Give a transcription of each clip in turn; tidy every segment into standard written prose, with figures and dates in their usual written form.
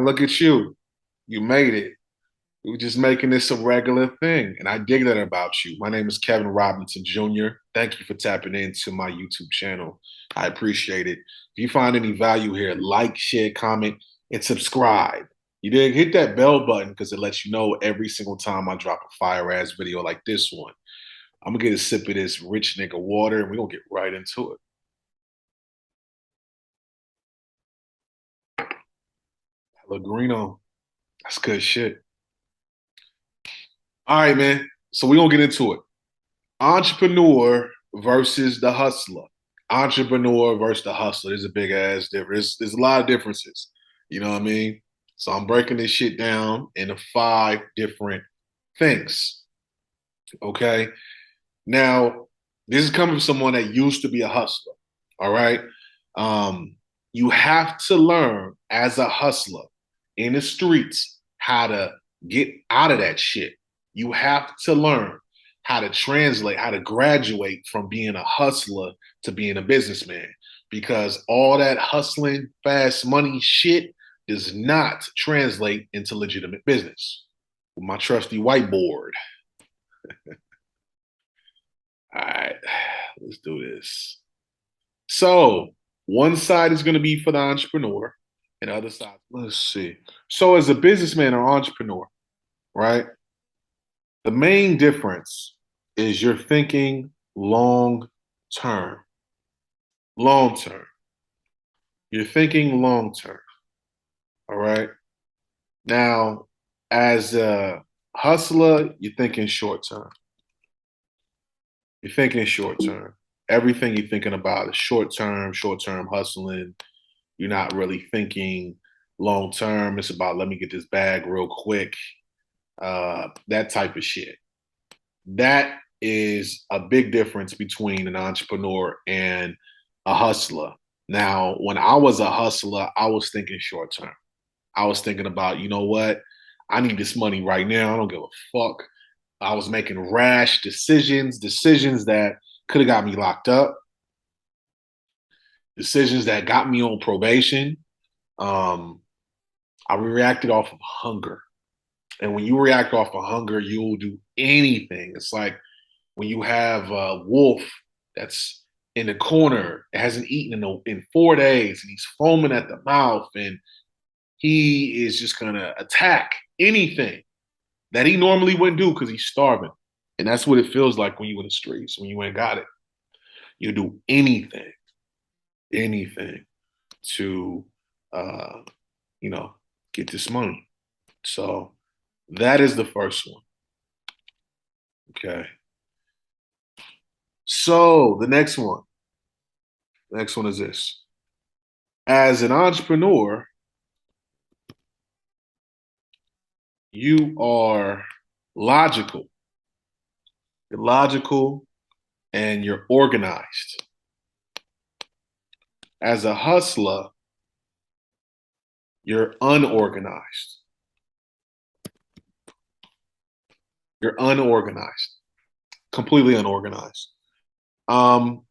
look at you. You made it. We were just making this a regular thing. And I dig that about you. My name is Kevin Robinson Jr. Thank you for tapping into my YouTube channel. I appreciate it. If you find any value here, like, share, comment, and subscribe. You did hit that bell button because it lets you know every single time I drop a fire ass video like this one. I'm gonna get a sip of this rich nigga water and we're gonna get right into it. Pellegrino, that's good shit. All right, man. So we're gonna get into it. Entrepreneur versus the hustler. Entrepreneur versus the hustler. There's a big ass difference. There's a lot of differences. You know what I mean? So I'm breaking this shit down into 5 different things. Okay. Now, this is coming from someone that used to be a hustler. All right. You have to learn as a hustler in the streets how to get out of that shit. You have to learn how to translate, how to graduate from being a hustler to being a businessman. Because all that hustling, fast money shit does not translate into legitimate business. With my trusty whiteboard. All right, let's do this. So, one side is going to be for the entrepreneur, and the other side, let's see. So, as a businessman or entrepreneur, right, the main difference is you're thinking long term. Long term. You're thinking long term. All right. Now, as a hustler, you're thinking short term. You're thinking short term. Everything you're thinking about is short term hustling. You're not really thinking long term. It's about let me get this bag real quick. That type of shit. That is a big difference between an entrepreneur and a hustler. Now, when I was a hustler, I was thinking short term. I was thinking about, you know what? I need this money right now. I don't give a fuck. I was making rash decisions, decisions that could have got me locked up, decisions that got me on probation. Um, I reacted off of hunger. And when you react off of hunger, you'll do anything. It's like when you have a wolf that's in the corner, hasn't eaten in 4 days, and he's foaming at the mouth, and he is just gonna attack anything that he normally wouldn't do because he's starving. And that's what it feels like when you in the streets, when you ain't got it. You do anything, anything to, uh, you know, get this money. So that is the first one. Okay. So the next one. The next one is this. As an entrepreneur, you are logical. You're logical and you're organized. As a hustler, you're unorganized. You're unorganized, completely unorganized. Um,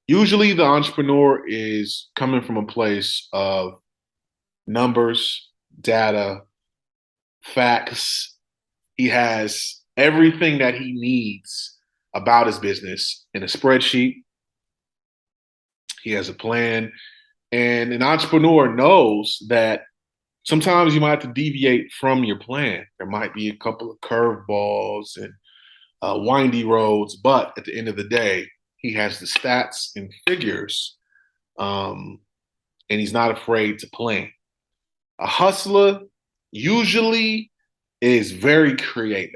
Usually, the entrepreneur is coming from a place of numbers, data, facts. He has everything that he needs about his business in a spreadsheet. He has a plan. And an entrepreneur knows that sometimes you might have to deviate from your plan. There might be a couple of curveballs and windy roads, but at the end of the day, he has the stats and figures, um, and he's not afraid to plan. A hustler usually is very creative.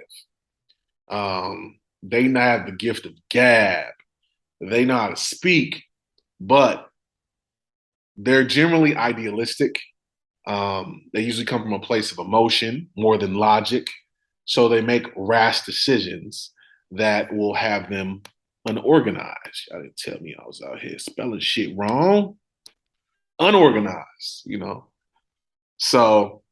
They not have the gift of gab. They know how to speak, but they're generally idealistic. They usually come from a place of emotion more than logic. So they make rash decisions that will have them unorganized. Y'all didn't tell me I was out here spelling shit wrong. Unorganized, you know. So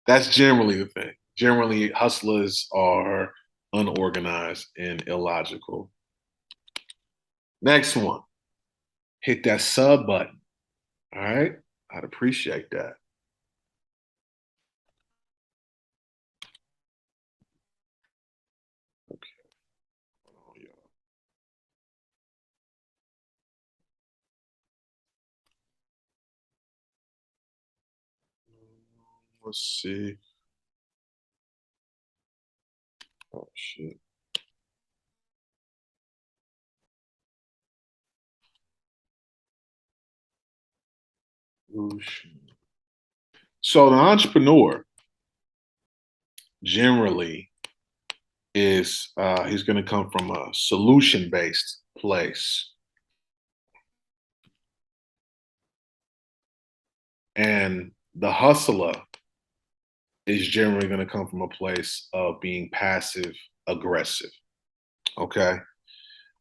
that's generally the thing. Generally, hustlers are unorganized and illogical. Next one, hit that sub button. All right. I'd appreciate that. Okay. Oh, yeah. Let's see. Oh shit. Whoosh. So the entrepreneur generally is he's going to come from a solution based place, and the hustler is generally going to come from a place of being passive aggressive. Okay.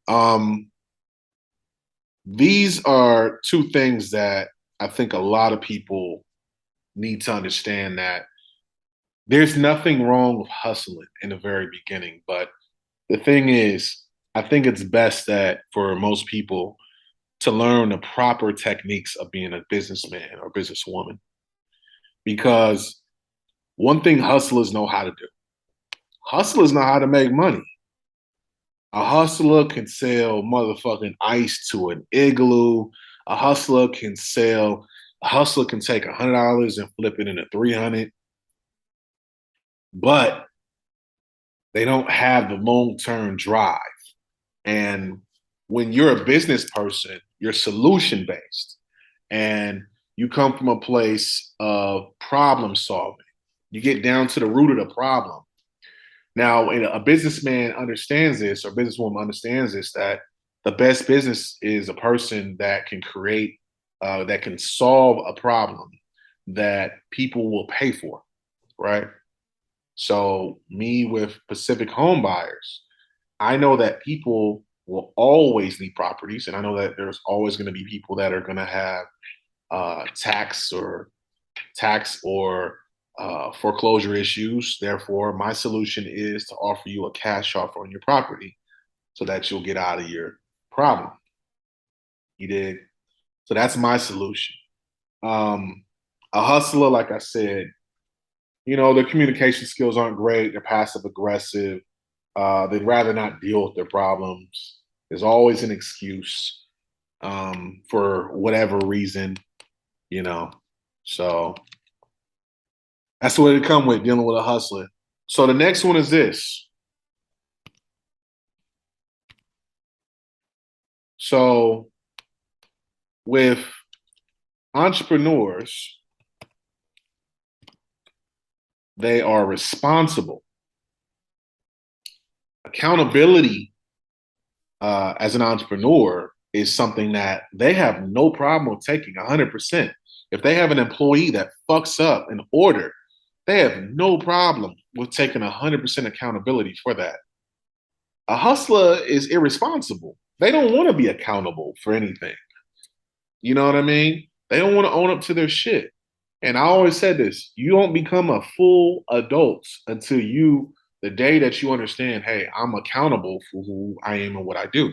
Um, these are two things that I think a lot of people need to understand, that there's nothing wrong with hustling in the very beginning. But the thing is, I think it's best that for most people to learn the proper techniques of being a businessman or businesswoman. Because one thing hustlers know how to do, hustlers know how to make money. A hustler can sell motherfucking ice to an igloo. A hustler can take $100 and flip it into 300, but they don't have the long-term drive. And when you're a business person, you're solution based, and you come from a place of problem solving. You get down to the root of the problem. Now, a businessman understands this, or businesswoman understands this, that the best business is a person that can create, that can solve a problem that people will pay for, right? So, me with Pacific Home Buyers, I know that people will always need properties, and I know that there's always going to be people that are going to have tax or foreclosure issues. Therefore, my solution is to offer you a cash offer on your property so that you'll get out of your problem. You did. So that's my solution. Um, a hustler, like I said, their communication skills aren't great. They're passive aggressive. They'd rather not deal with their problems. There's always an excuse for whatever reason, you know. So that's what it come with dealing with a hustler. So the next one is this. So with entrepreneurs, they are responsible. Accountability as an entrepreneur is something that they have no problem with taking 100%. If they have an employee that fucks up an order, they have no problem with taking 100% accountability for that. A hustler is irresponsible. They don't want to be accountable for anything. You know what I mean? They don't want to own up to their shit. And I always said this, you don't become a full adult until the day that you understand, hey, I'm accountable for who I am and what I do.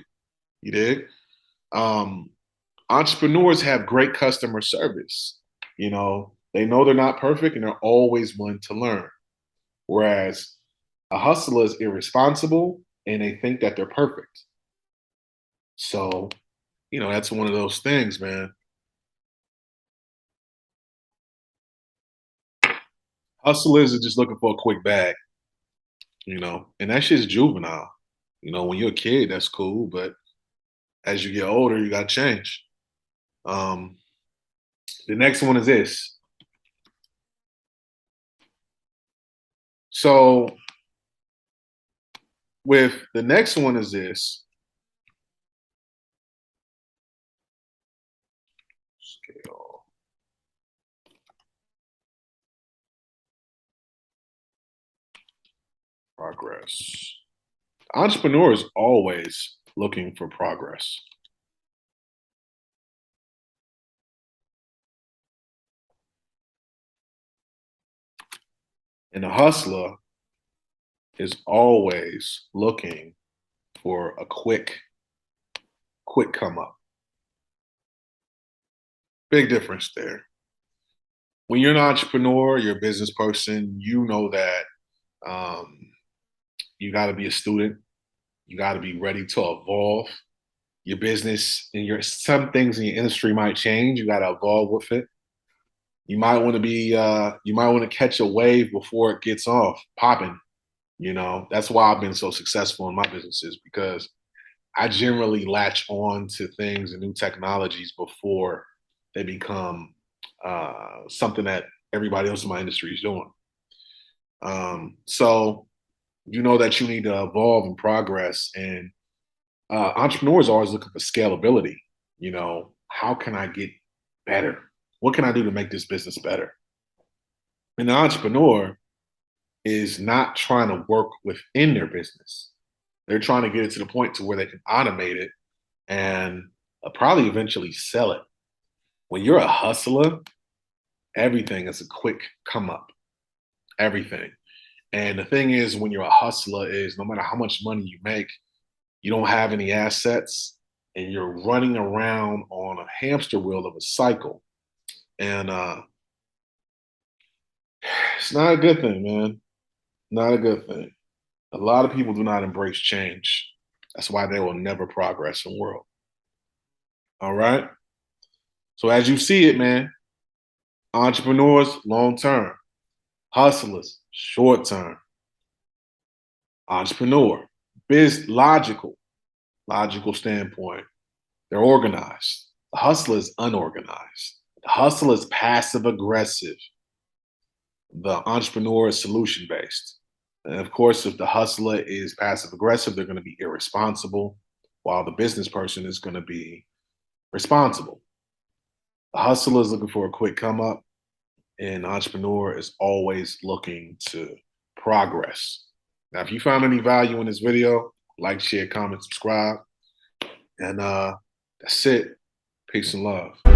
You did? Um, Entrepreneurs have great customer service. They know they're not perfect and they're always willing to learn. Whereas a hustler is irresponsible and they think that they're perfect. So, that's one of those things, man. Hustlers are just looking for a quick bag, and that shit's juvenile. When you're a kid, that's cool, but as you get older, you got to change. Um, the next one is this. So, with the next one is this. Scale progress. Entrepreneur is always looking for progress. And the hustler is always looking for a quick come up. Big difference there. when you're an entrepreneur, you're a business person, you know that um, you got to be a student. You got to be ready to evolve. Your business and your some things in your industry might change. You got to evolve with it. You might want to catch a wave before it gets off popping. That's why I've been so successful in my businesses because I generally latch on to things and new technologies before they become something that everybody else in my industry is doing. So you know that you need to evolve and progress, and entrepreneurs are always looking for scalability. How can I get better? What can I do to make this business better? And the entrepreneur is not trying to work within their business. They're trying to get it to the point to where they can automate it and probably eventually sell it. When you're a hustler, everything is a quick come up. Everything. And the thing is, when you're a hustler, is no matter how much money you make, you don't have any assets, and you're running around on a hamster wheel of a cycle. And it's not a good thing, man. Not a good thing. A lot of people do not embrace change. That's why they will never progress in the world. All right. So as you see it, man, entrepreneurs long term, hustlers short term, entrepreneur, logical standpoint. They're organized. The hustler is unorganized. The hustler is passive aggressive. The entrepreneur is solution based. And of course, if the hustler is passive aggressive, they're going to be irresponsible, while the business person is going to be responsible. The hustler is looking for a quick come up, and the entrepreneur is always looking to progress. Now, if you found any value in this video, like, share, comment, subscribe. And that's it. Peace and love.